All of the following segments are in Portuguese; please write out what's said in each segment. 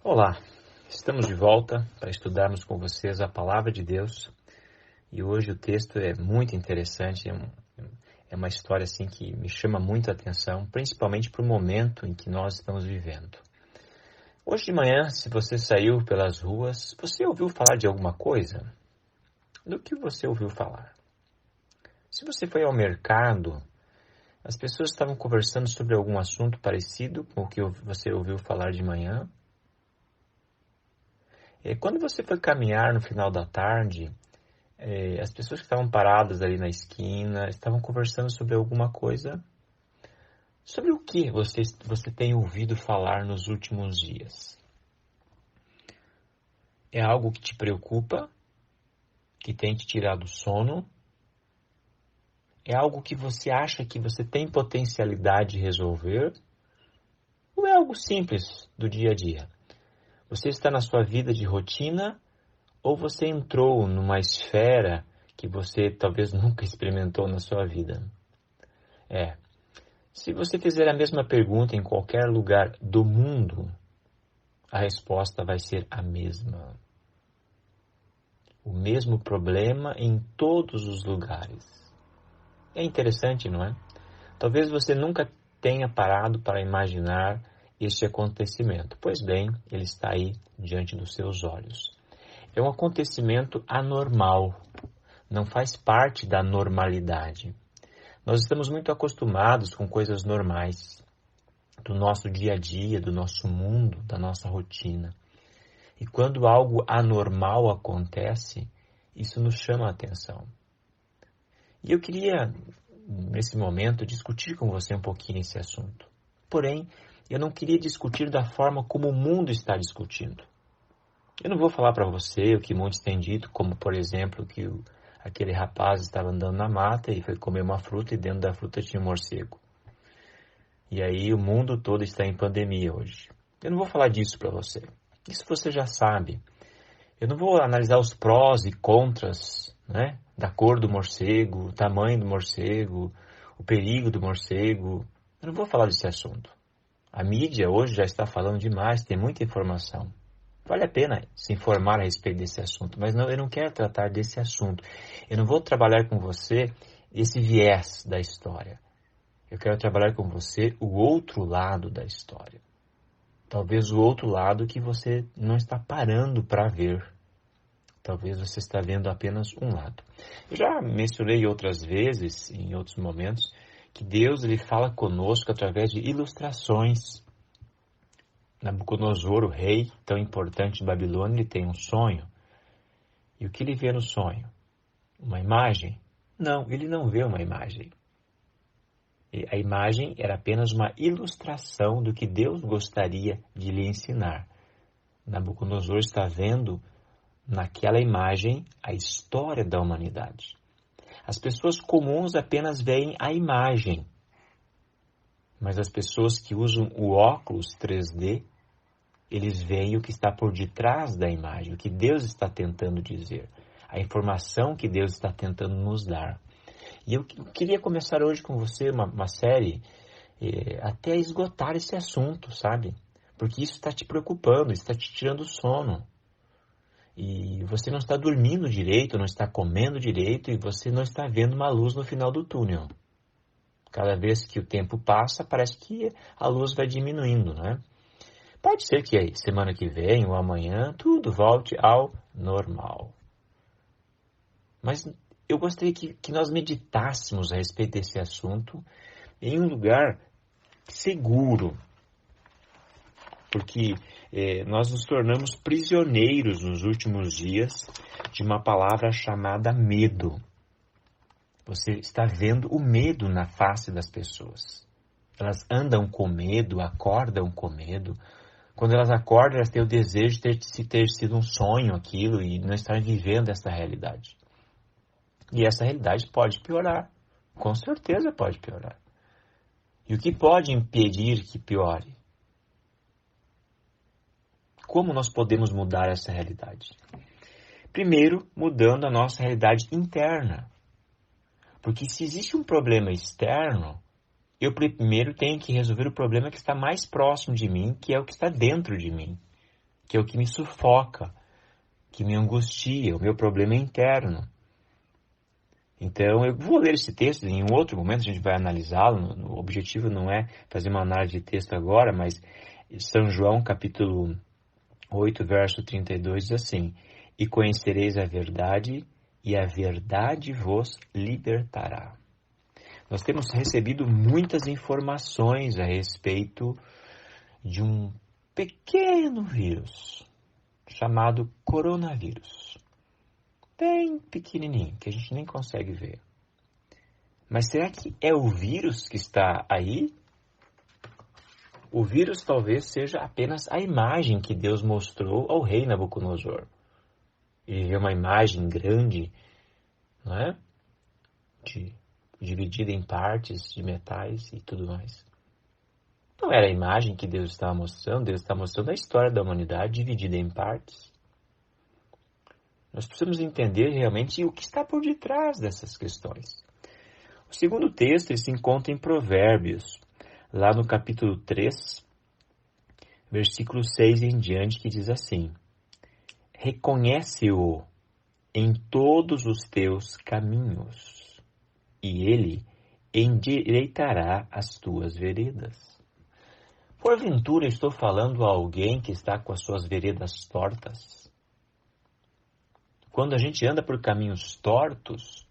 Olá, estamos de volta para estudarmos com vocês a Palavra de Deus e hoje o texto é muito interessante, é uma história assim que me chama muito a atenção, principalmente para o momento em que nós estamos vivendo. Hoje de manhã, se você saiu pelas ruas, você ouviu falar de alguma coisa? Do que você ouviu falar? Se você foi ao mercado, as pessoas estavam conversando sobre algum assunto parecido com o que você ouviu falar de manhã? Quando você foi caminhar no final da tarde, as pessoas que estavam paradas ali na esquina estavam conversando sobre alguma coisa. Sobre o que você tem ouvido falar nos últimos dias? É algo que te preocupa? Que tem te tirado o sono? É algo que você acha que você tem potencialidade de resolver? Ou é algo simples do dia a dia? Você está na sua vida de rotina? Ou você entrou numa esfera que você talvez nunca experimentou na sua vida? Se você fizer a mesma pergunta em qualquer lugar do mundo, a resposta vai ser a mesma. O mesmo problema em todos os lugares. É interessante, não é? Talvez você nunca tenha parado para imaginar este acontecimento. Pois bem, ele está aí diante dos seus olhos. É um acontecimento anormal. Não faz parte da normalidade. Nós estamos muito acostumados com coisas normais, do nosso dia a dia, do nosso mundo, da nossa rotina. E quando algo anormal acontece, isso nos chama a atenção. E eu queria, nesse momento, discutir com você um pouquinho esse assunto. Porém, eu não queria discutir da forma como o mundo está discutindo. Eu não vou falar para você o que muitos têm dito, como, por exemplo, que aquele rapaz estava andando na mata e foi comer uma fruta e dentro da fruta tinha um morcego. E aí o mundo todo está em pandemia hoje. Eu não vou falar disso para você. Isso você já sabe. Eu não vou analisar os prós e contras, né? Da cor do morcego, o tamanho do morcego, o perigo do morcego. Eu não vou falar desse assunto. A mídia hoje já está falando demais, tem muita informação. Vale a pena se informar a respeito desse assunto, mas eu não quero tratar desse assunto. Eu não vou trabalhar com você esse viés da história. Eu quero trabalhar com você o outro lado da história. Talvez o outro lado que você não está parando para ver. Talvez você está vendo apenas um lado. Eu já mencionei outras vezes, em outros momentos, que Deus ele fala conosco através de ilustrações. Nabucodonosor, o rei tão importante de Babilônia, ele tem um sonho. E o que ele vê no sonho? Uma imagem? Não, ele não vê uma imagem. A imagem era apenas uma ilustração do que Deus gostaria de lhe ensinar. Nabucodonosor está vendo naquela imagem a história da humanidade. As pessoas comuns apenas veem a imagem, mas as pessoas que usam o óculos 3D, eles veem o que está por detrás da imagem, o que Deus está tentando dizer, a informação que Deus está tentando nos dar. E eu queria começar hoje com você uma série até esgotar esse assunto, sabe? Porque isso está te preocupando, está te tirando o sono. E você não está dormindo direito, não está comendo direito e você não está vendo uma luz no final do túnel. Cada vez que o tempo passa, parece que a luz vai diminuindo, né? Pode ser que aí, semana que vem ou amanhã, tudo volte ao normal. Mas eu gostaria que nós meditássemos a respeito desse assunto em um lugar seguro. Porque nós nos tornamos prisioneiros nos últimos dias de uma palavra chamada medo. Você está vendo o medo na face das pessoas. Elas andam com medo, acordam com medo. Quando elas acordam, elas têm o desejo de ter sido um sonho aquilo e não estar vivendo essa realidade. E essa realidade pode piorar. Com certeza pode piorar. E o que pode impedir que piore? Como nós podemos mudar essa realidade? Primeiro, mudando a nossa realidade interna. Porque se existe um problema externo, eu primeiro tenho que resolver o problema que está mais próximo de mim, que é o que está dentro de mim. que é o que me sufoca, que me angustia, o meu problema interno. Então, eu vou ler esse texto em um outro momento, a gente vai analisá-lo. O objetivo não é fazer uma análise de texto agora, mas São João, capítulo 8, verso 32, diz assim: E conhecereis a verdade, e a verdade vos libertará. Nós temos recebido muitas informações a respeito de um pequeno vírus chamado coronavírus. Bem pequenininho, que a gente nem consegue ver. Mas será que é o vírus que está aí? O vírus talvez seja apenas a imagem que Deus mostrou ao rei Nabucodonosor. Ele viu uma imagem grande, não é? Dividida em partes de metais e tudo mais. Não era a imagem que Deus estava mostrando a história da humanidade dividida em partes. Nós precisamos entender realmente o que está por detrás dessas questões. O segundo texto se encontra em Provérbios, lá no capítulo 3, versículo 6 em diante, que diz assim: Reconhece-o em todos os teus caminhos, e ele endireitará as tuas veredas. Porventura estou falando a alguém que está com as suas veredas tortas? Quando a gente anda por caminhos tortos,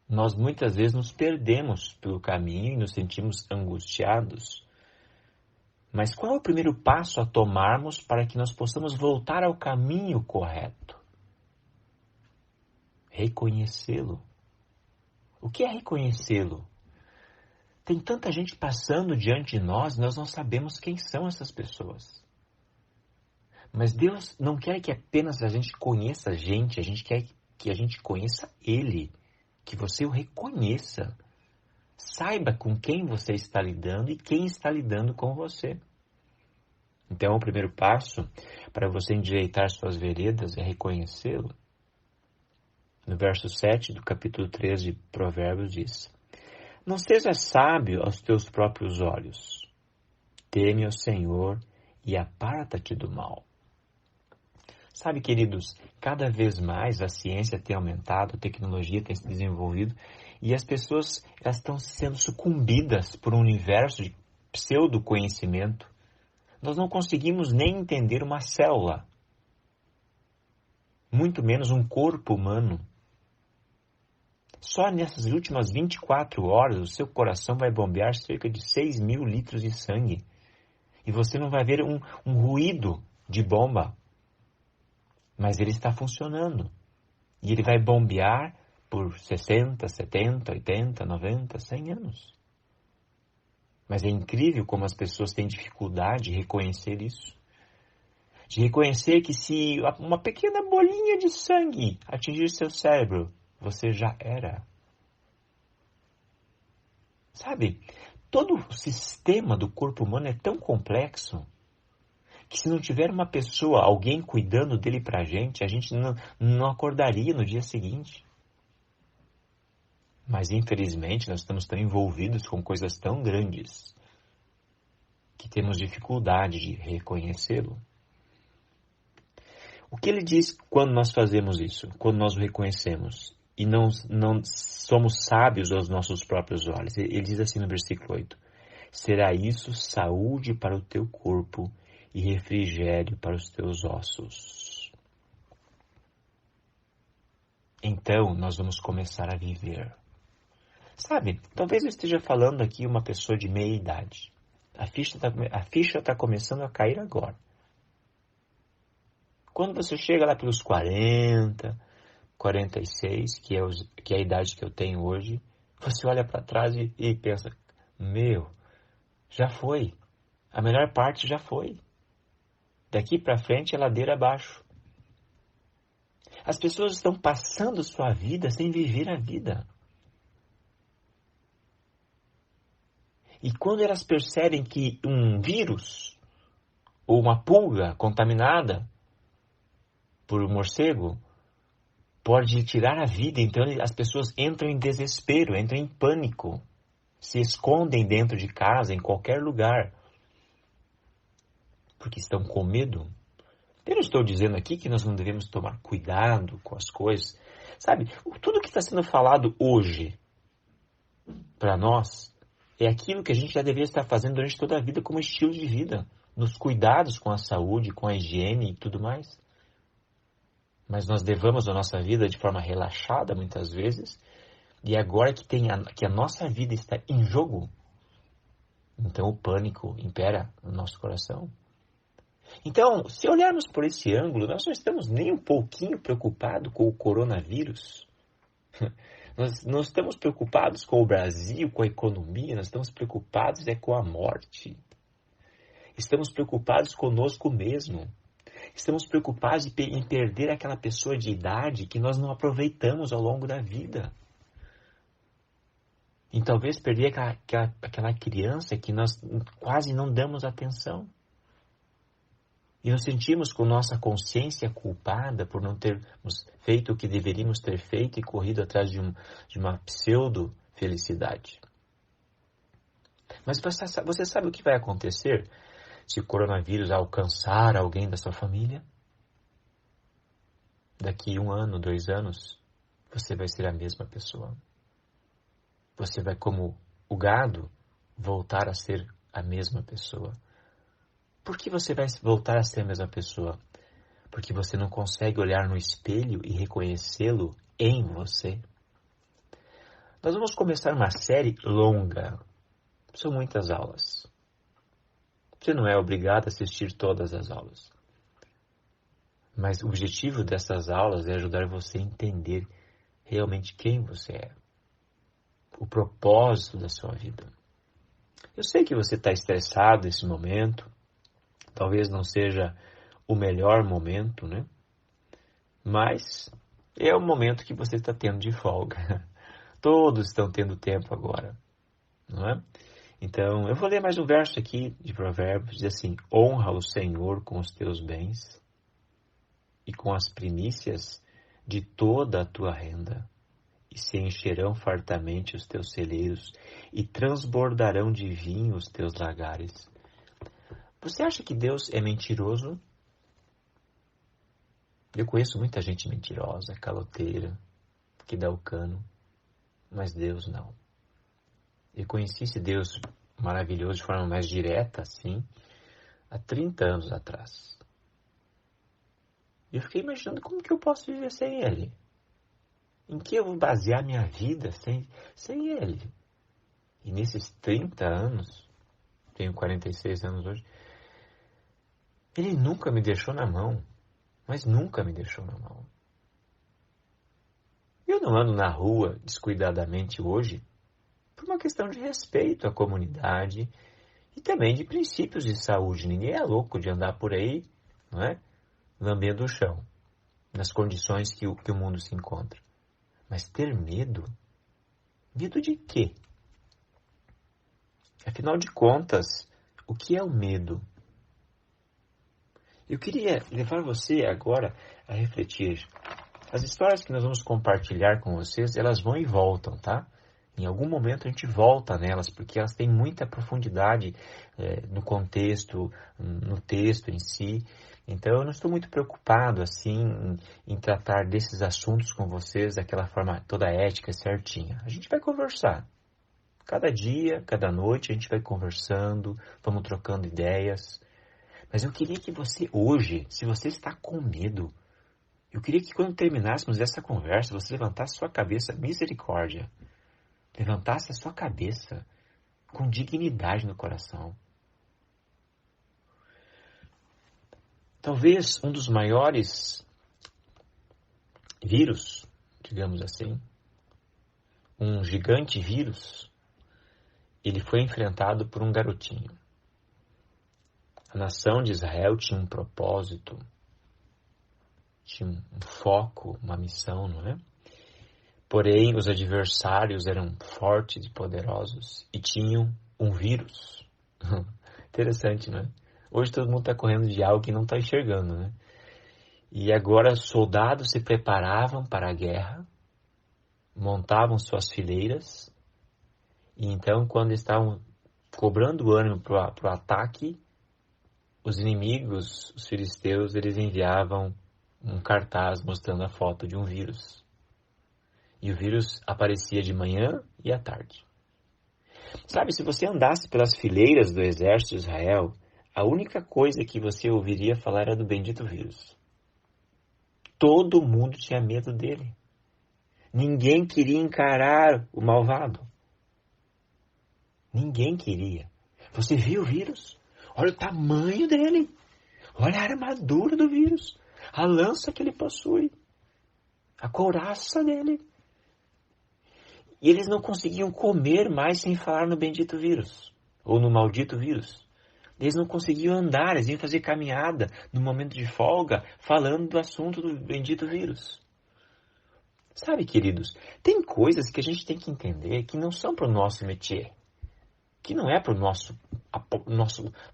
nós muitas vezes nos perdemos pelo caminho e nos sentimos angustiados. Mas qual é o primeiro passo a tomarmos para que nós possamos voltar ao caminho correto? Reconhecê-lo. O que é reconhecê-lo? Tem tanta gente passando diante de nós não sabemos quem são essas pessoas. Mas Deus não quer que apenas a gente conheça a gente quer que a gente conheça Ele, que você o reconheça. Saiba com quem você está lidando e quem está lidando com você. Então, o primeiro passo para você endireitar suas veredas é reconhecê-lo. No verso 7 do capítulo 13 de Provérbios diz: Não sejas sábio aos teus próprios olhos. Teme ao Senhor e aparta-te do mal. Sabe, queridos, cada vez mais a ciência tem aumentado, a tecnologia tem se desenvolvido e as pessoas elas estão sendo sucumbidas por um universo de pseudo-conhecimento. Nós não conseguimos nem entender uma célula, muito menos um corpo humano. Só nessas últimas 24 horas o seu coração vai bombear cerca de 6.000 litros de sangue e você não vai ver um ruído de bomba. Mas ele está funcionando. E ele vai bombear por 60, 70, 80, 90, 100 anos. Mas é incrível como as pessoas têm dificuldade de reconhecer isso. De reconhecer que se uma pequena bolinha de sangue atingir seu cérebro, você já era. Sabe, todo o sistema do corpo humano é tão complexo que se não tiver uma pessoa, alguém cuidando dele pra gente, a gente não acordaria no dia seguinte. Mas infelizmente nós estamos tão envolvidos com coisas tão grandes que temos dificuldade de reconhecê-lo. O que ele diz quando nós fazemos isso, quando nós o reconhecemos e não somos sábios aos nossos próprios olhos? Ele diz assim no versículo 8: Será isso saúde para o teu corpo e refrigério para os teus ossos. Então, nós vamos começar a viver. Sabe, talvez eu esteja falando aqui uma pessoa de meia idade. A ficha está começando a cair agora. Quando você chega lá pelos 40, 46, que é a idade que eu tenho hoje, você olha para trás e pensa, já foi. A melhor parte já foi. Daqui para frente é ladeira abaixo. As pessoas estão passando sua vida sem viver a vida. E quando elas percebem que um vírus ou uma pulga contaminada por um morcego pode tirar a vida, então as pessoas entram em desespero, entram em pânico, se escondem dentro de casa, em qualquer lugar, porque estão com medo. Eu não estou dizendo aqui que nós não devemos tomar cuidado com as coisas. Sabe, tudo que está sendo falado hoje para nós é aquilo que a gente já deveria estar fazendo durante toda a vida como estilo de vida. Nos cuidados com a saúde, com a higiene e tudo mais. Mas nós levamos a nossa vida de forma relaxada muitas vezes. E agora que a nossa vida está em jogo, então o pânico impera no nosso coração. Então, se olharmos por esse ângulo, nós não estamos nem um pouquinho preocupados com o coronavírus. Nós não estamos preocupados com o Brasil, com a economia, nós estamos preocupados com a morte. Estamos preocupados conosco mesmo. Estamos preocupados em perder aquela pessoa de idade que nós não aproveitamos ao longo da vida. E talvez perder aquela criança que nós quase não damos atenção. E nos sentimos com nossa consciência culpada por não termos feito o que deveríamos ter feito e corrido atrás de uma pseudo-felicidade. Mas você sabe o que vai acontecer se o coronavírus alcançar alguém da sua família? Daqui 1 ano, 2 anos, você vai ser a mesma pessoa. Você vai, como o gado, voltar a ser a mesma pessoa. Por que você vai voltar a ser a mesma pessoa? Porque você não consegue olhar no espelho e reconhecê-lo em você. Nós vamos começar uma série longa. São muitas aulas. Você não é obrigado a assistir todas as aulas. Mas o objetivo dessas aulas é ajudar você a entender realmente quem você é. O propósito da sua vida. Eu sei que você está estressado nesse momento. Talvez não seja o melhor momento, né? Mas é o momento que você está tendo de folga. Todos estão tendo tempo agora, não é? Então, eu vou ler mais um verso aqui de Provérbios, diz assim: honra o Senhor com os teus bens e com as primícias de toda a tua renda, e se encherão fartamente os teus celeiros, e transbordarão de vinho os teus lagares. Você acha que Deus é mentiroso? Eu conheço muita gente mentirosa, caloteira, que dá o cano, mas Deus não. Eu conheci esse Deus maravilhoso de forma mais direta, assim, há 30 anos atrás. E eu fiquei imaginando como que eu posso viver sem Ele. Em que eu vou basear minha vida sem Ele? E nesses 30 anos, tenho 46 anos hoje, Ele nunca me deixou na mão, mas nunca me deixou na mão. Eu não ando na rua descuidadamente hoje por uma questão de respeito à comunidade e também de princípios de saúde. Ninguém é louco de andar por aí, não é? Lambendo o chão, nas condições que o mundo se encontra. Mas ter medo? Medo de quê? Afinal de contas, o que é o medo? Eu queria levar você agora a refletir. As histórias que nós vamos compartilhar com vocês, elas vão e voltam, tá? Em algum momento a gente volta nelas, porque elas têm muita profundidade no contexto, no texto em si. Então eu não estou muito preocupado assim em tratar desses assuntos com vocês daquela forma toda ética, certinha. A gente vai conversar. Cada dia, cada noite a gente vai conversando, vamos trocando ideias. Mas eu queria que você hoje, se você está com medo, eu queria que quando terminássemos essa conversa, você levantasse sua cabeça, misericórdia. Levantasse a sua cabeça com dignidade no coração. Talvez um dos maiores vírus, digamos assim, um gigante vírus, ele foi enfrentado por um garotinho. A nação de Israel tinha um propósito, tinha um foco, uma missão, não é? Porém, os adversários eram fortes e poderosos e tinham um vírus. Interessante, não é? Hoje todo mundo está correndo de algo que não está enxergando, né? E agora os soldados se preparavam para a guerra, montavam suas fileiras, e então quando estavam cobrando ânimo para o ataque, os inimigos, os filisteus, eles enviavam um cartaz mostrando a foto de um vírus. E o vírus aparecia de manhã e à tarde. Sabe, se você andasse pelas fileiras do exército de Israel, a única coisa que você ouviria falar era do bendito vírus. Todo mundo tinha medo dele. Ninguém queria encarar o malvado. Ninguém queria. Você viu o vírus? Olha o tamanho dele. Olha a armadura do vírus. A lança que ele possui. A couraça dele. E eles não conseguiam comer mais sem falar no bendito vírus. Ou no maldito vírus. Eles não conseguiam andar, eles iam fazer caminhada no momento de folga, falando do assunto do bendito vírus. Sabe, queridos, tem coisas que a gente tem que entender que não são para o nosso métier. Que não é para o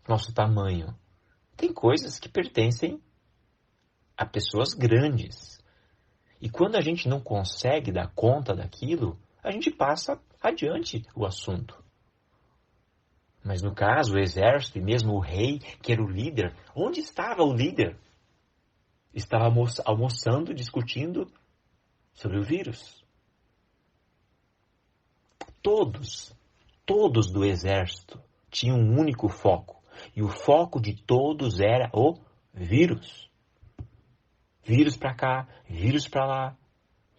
nosso tamanho. Tem coisas que pertencem a pessoas grandes. E quando a gente não consegue dar conta daquilo, a gente passa adiante o assunto. Mas no caso, o exército e mesmo o rei, que era o líder, onde estava o líder? Estava almoçando, discutindo sobre o vírus. Todos do exército tinham um único foco. E o foco de todos era o vírus. Vírus para cá, vírus para lá.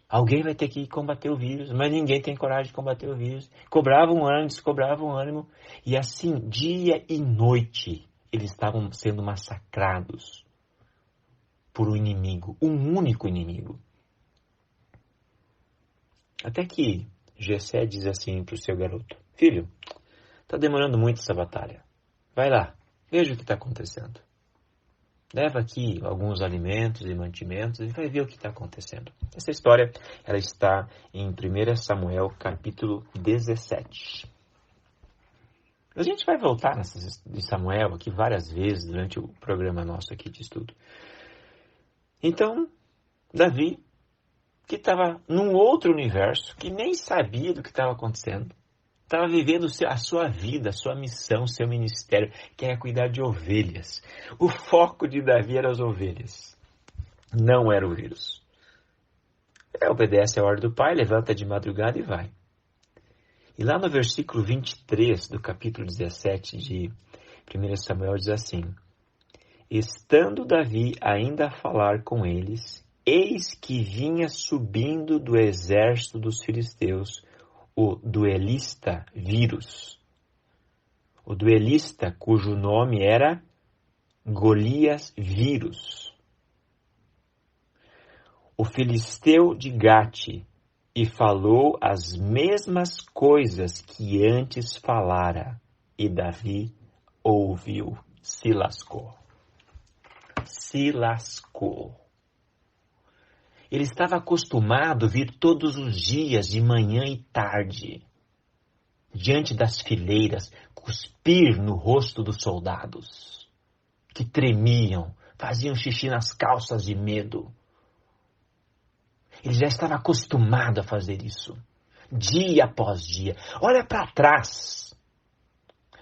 Alguém vai ter que combater o vírus, mas ninguém tem coragem de combater o vírus. Cobravam ânimo, descobravam ânimo. E assim, dia e noite, eles estavam sendo massacrados por um inimigo, um único inimigo. Até que Jessé diz assim para o seu garoto: filho, está demorando muito essa batalha. Vai lá, veja o que está acontecendo. Leva aqui alguns alimentos e mantimentos e vai ver o que está acontecendo. Essa história ela está em 1 Samuel, capítulo 17. A gente vai voltar de Samuel aqui várias vezes durante o programa nosso aqui de estudo. Então, Davi, que estava num outro universo, que nem sabia do que estava acontecendo, estava vivendo a sua vida, a sua missão, seu ministério, que era cuidar de ovelhas. O foco de Davi era as ovelhas, não era o vírus. Ele obedece a ordem do pai, levanta de madrugada e vai. E lá no versículo 23 do capítulo 17 de 1 Samuel diz assim: estando Davi ainda a falar com eles, eis que vinha subindo do exército dos filisteus o duelista Vírus. O duelista cujo nome era Golias Vírus. O filisteu de Gate, e falou as mesmas coisas que antes falara. E Davi ouviu, se lascou. Se lascou. Ele estava acostumado a vir todos os dias, de manhã e tarde, diante das fileiras, cuspir no rosto dos soldados, que tremiam, faziam xixi nas calças de medo. Ele já estava acostumado a fazer isso, dia após dia. Olha para trás.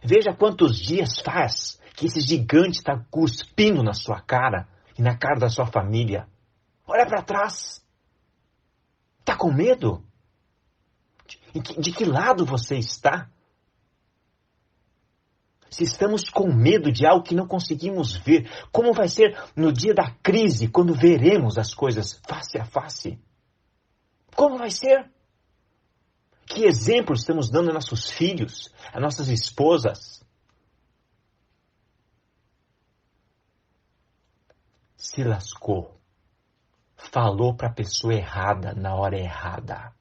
Veja quantos dias faz que esse gigante está cuspindo na sua cara e na cara da sua família. Olha para trás. Está com medo? De que lado você está? Se estamos com medo de algo que não conseguimos ver, como vai ser no dia da crise, quando veremos as coisas face a face? Como vai ser? Que exemplo estamos dando a nossos filhos, a nossas esposas? Se lascou. Falou para a pessoa errada na hora errada.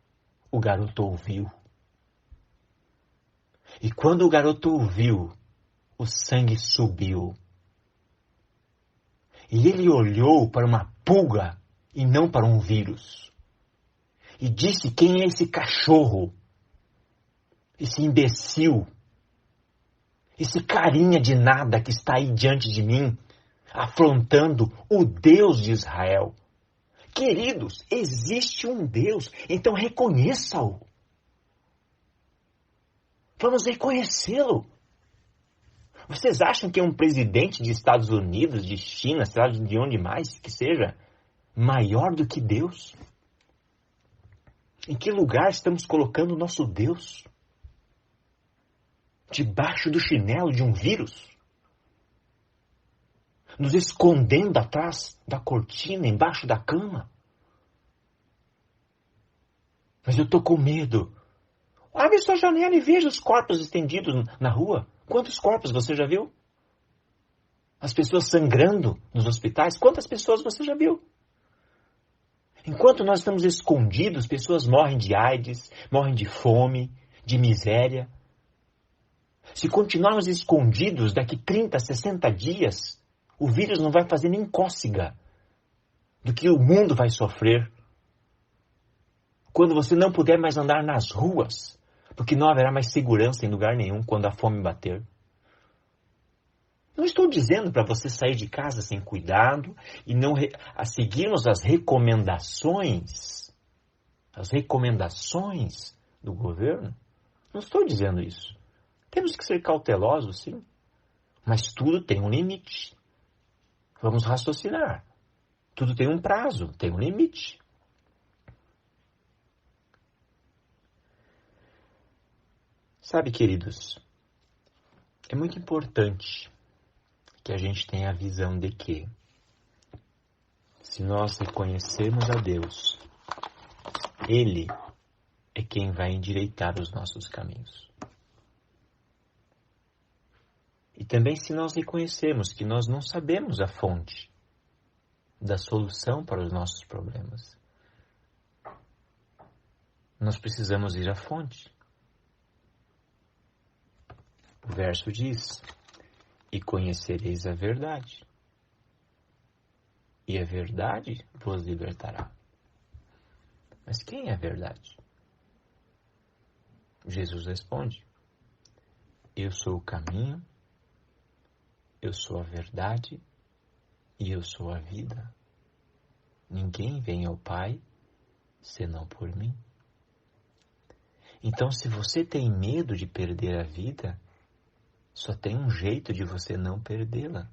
O garoto ouviu. E quando o garoto ouviu, o sangue subiu. E ele olhou para uma pulga e não para um vírus. E disse: quem é esse cachorro? Esse imbecil? Esse carinha de nada que está aí diante de mim, afrontando o Deus de Israel? Queridos, existe um Deus, então reconheça-o. Vamos reconhecê-lo. Vocês acham que um presidente de Estados Unidos, de China, sei lá de onde mais que seja, maior do que Deus? Em que lugar estamos colocando o nosso Deus? Debaixo do chinelo de um vírus? Nos escondendo atrás da cortina, embaixo da cama? Mas eu estou com medo. Abre sua janela e veja os corpos estendidos na rua. Quantos corpos você já viu? As pessoas sangrando nos hospitais. Quantas pessoas você já viu? Enquanto nós estamos escondidos, pessoas morrem de AIDS, morrem de fome, de miséria. Se continuarmos escondidos, daqui 30, 60 dias, o vírus não vai fazer nem cócega do que o mundo vai sofrer. Quando você não puder mais andar nas ruas, porque não haverá mais segurança em lugar nenhum quando a fome bater. Não estou dizendo para você sair de casa sem cuidado e não a seguirmos as recomendações do governo. Não estou dizendo isso. Temos que ser cautelosos, sim. Mas tudo tem um limite. Vamos raciocinar. Tudo tem um prazo, tem um limite. Sabe, queridos, é muito importante que a gente tenha a visão de que, se nós reconhecermos a Deus, Ele é quem vai endireitar os nossos caminhos. E também se nós reconhecermos que nós não sabemos a fonte da solução para os nossos problemas, nós precisamos ir à fonte. O verso diz: e conhecereis a verdade, e a verdade vos libertará. Mas quem é a verdade? Jesus responde: eu sou o caminho, eu sou a verdade e eu sou a vida. Ninguém vem ao Pai senão por mim. Então, se você tem medo de perder a vida, só tem um jeito de você não perdê-la.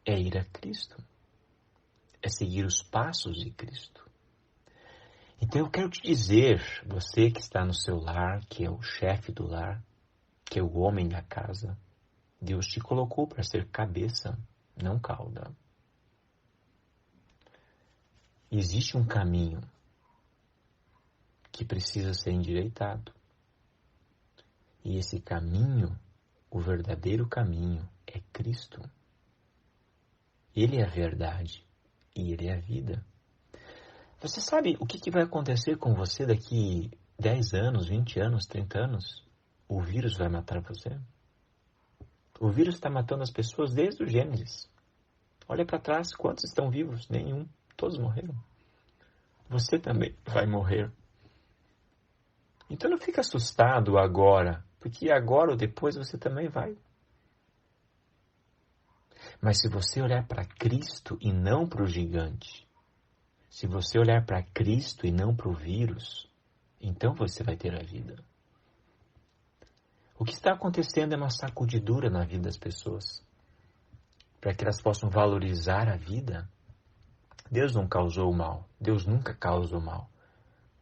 É ir a Cristo. É seguir os passos de Cristo. Então eu quero te dizer, você que está no seu lar, que é o chefe do lar, que é o homem da casa, Deus te colocou para ser cabeça, não cauda. Existe um caminho que precisa ser endireitado. E esse caminho, o verdadeiro caminho, é Cristo. Ele é a verdade e Ele é a vida. Você sabe o que vai acontecer com você daqui 10 anos, 20 anos, 30 anos? O vírus vai matar você. O vírus está matando as pessoas desde o Gênesis. Olha para trás, quantos estão vivos? Nenhum. Todos morreram. Você também vai morrer. Então não fica assustado agora, porque agora ou depois você também vai. Mas se você olhar para Cristo e não para o gigante, se você olhar para Cristo e não para o vírus, então você vai ter a vida. O que está acontecendo é uma sacudidura na vida das pessoas, para que elas possam valorizar a vida. Deus não causou o mal, Deus nunca causa o mal,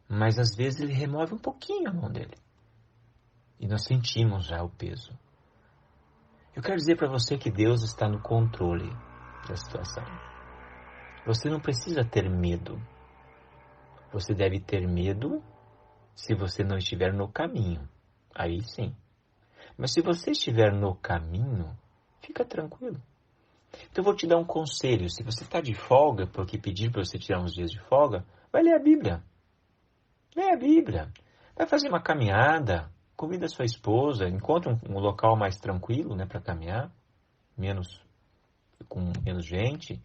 mas às vezes Ele remove um pouquinho a mão dele, e nós sentimos já o peso. Eu quero dizer para você que Deus está no controle da situação. Você não precisa ter medo. Você deve ter medo se você não estiver no caminho. Aí sim. Mas se você estiver no caminho, fica tranquilo. Então eu vou te dar um conselho. Se você está de folga, porque pedir para você tirar uns dias de folga, vai ler a Bíblia. Lê a Bíblia. Vai fazer uma caminhada. Convida a sua esposa. Encontre um local mais tranquilo, né, para caminhar. Com menos gente.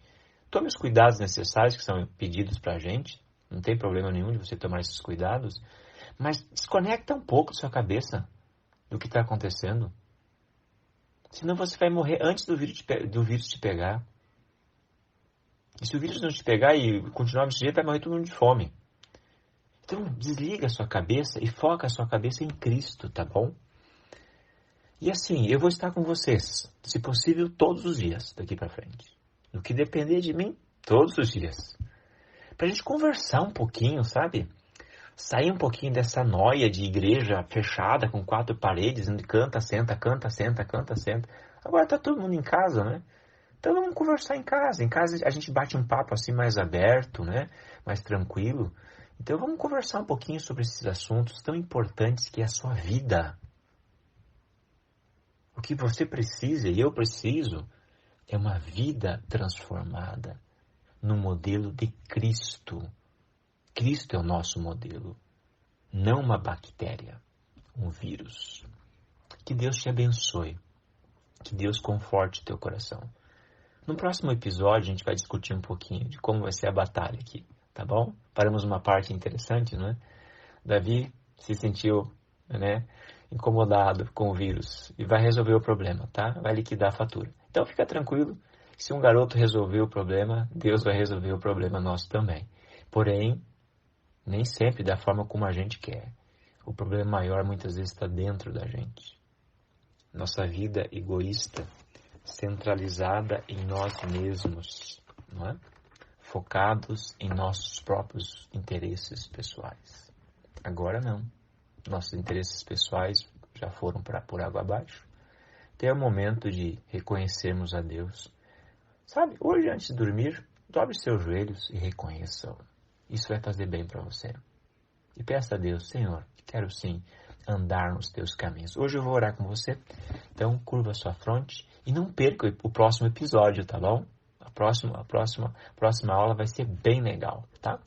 Tome os cuidados necessários que são pedidos para a gente. Não tem problema nenhum de você tomar esses cuidados. Mas desconecta um pouco da sua cabeça do que está acontecendo. Senão você vai morrer antes do vírus te pegar. E se o vírus não te pegar e continuar desse jeito, vai morrer todo mundo de fome. Então desliga a sua cabeça e foca a sua cabeça em Cristo, tá bom? E assim, eu vou estar com vocês, se possível, todos os dias daqui para frente. No que depender de mim, todos os dias. Pra gente conversar um pouquinho, sabe? Sair um pouquinho dessa noia de igreja fechada com 4 paredes, onde canta, senta, canta, senta, canta, senta. Agora tá todo mundo em casa, né? Então vamos conversar em casa. Em casa a gente bate um papo assim mais aberto, né? Mais tranquilo. Então vamos conversar um pouquinho sobre esses assuntos tão importantes que é a sua vida. O que você precisa e eu preciso é uma vida transformada no modelo de Cristo. Cristo é o nosso modelo, não uma bactéria, um vírus. Que Deus te abençoe. Que Deus conforte teu coração. No próximo episódio, a gente vai discutir um pouquinho de como vai ser a batalha aqui, tá bom? Paramos uma parte interessante, não é? Davi se sentiu, né, incomodado com o vírus e vai resolver o problema, tá? Vai liquidar a fatura. Então fica tranquilo, se um garoto resolver o problema, Deus vai resolver o problema nosso também. Porém, nem sempre da forma como a gente quer. O problema maior muitas vezes está dentro da gente. Nossa vida egoísta, centralizada em nós mesmos, não é? Focados em nossos próprios interesses pessoais. Agora não. Nossos interesses pessoais já foram por água abaixo. Até é o momento de reconhecermos a Deus. Sabe, hoje antes de dormir, dobre seus joelhos e reconheça-o. Isso vai fazer bem para você. E peça a Deus, Senhor, quero sim andar nos teus caminhos. Hoje eu vou orar com você, então curva sua fronte e não perca o próximo episódio, tá bom? A próxima aula vai ser bem legal, tá?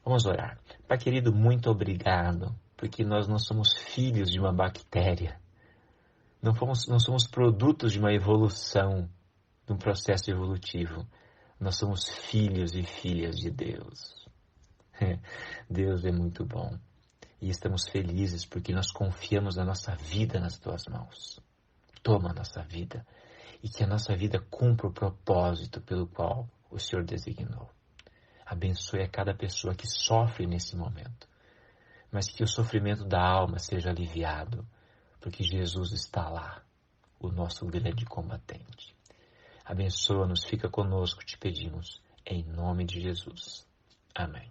Vamos orar. Pai querido, muito obrigado, porque nós não somos filhos de uma bactéria. Não somos produtos de uma evolução, de um processo evolutivo. Nós somos filhos e filhas de Deus. Deus é muito bom. E estamos felizes porque nós confiamos a nossa vida nas tuas mãos. Toma a nossa vida e que a nossa vida cumpra o propósito pelo qual o Senhor designou. Abençoe a cada pessoa que sofre nesse momento, mas que o sofrimento da alma seja aliviado, porque Jesus está lá, o nosso grande combatente. Abençoa-nos, fica conosco, te pedimos, em nome de Jesus. Amém.